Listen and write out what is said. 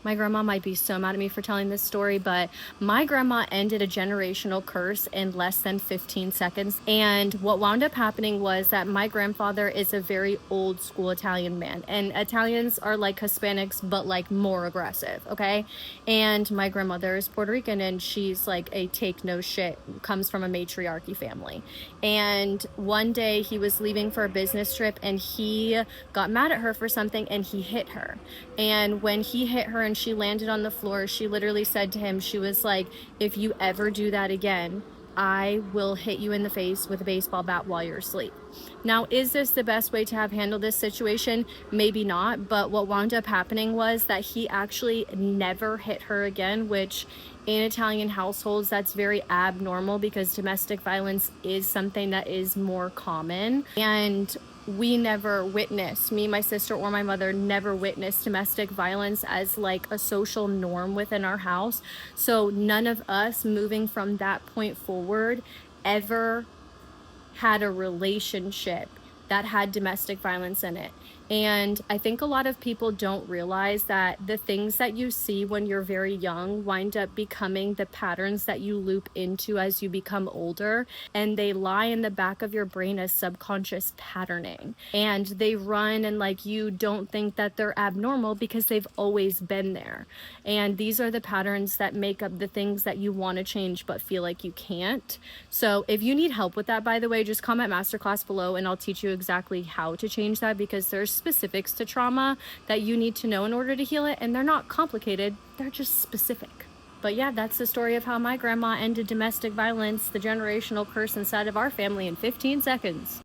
My grandma might be so mad at me for telling this story, but my grandma ended a generational curse in less than 15 seconds. And what wound up happening was that my grandfather is a very old school Italian man, and Italians are like Hispanics, but like more aggressive. Okay. And my grandmother is Puerto Rican, and she's like a take no shit, comes from a matriarchy family. And one day he was leaving for a business trip, and he got mad at her for something, and he hit her. And when he hit her and she landed on the floor, she literally said to him, she was like, "If you ever do that again, I will hit you in the face with a baseball bat while you're asleep." Now, is this the best way to have handled this situation? Maybe not. But what wound up happening was that he actually never hit her again, which in Italian households, that's very abnormal because domestic violence is something that is more common. And we never witnessed, me, my sister, or my mother never witnessed domestic violence as like a social norm within our house. So none of us moving from that point forward ever had a relationship that had domestic violence in it. And I think a lot of people don't realize that the things that you see when you're very young wind up becoming the patterns that you loop into as you become older. And they lie in the back of your brain as subconscious patterning. And they run, and like you don't think that they're abnormal because they've always been there. And these are the patterns that make up the things that you want to change but feel like you can't. So if you need help with that, by the way, just comment masterclass below and I'll teach you exactly how to change that, because there's specifics to trauma that you need to know in order to heal it, and they're not complicated, they're just specific. But yeah, that's the story of how my grandma ended domestic violence, the generational curse inside of our family, in 15 seconds.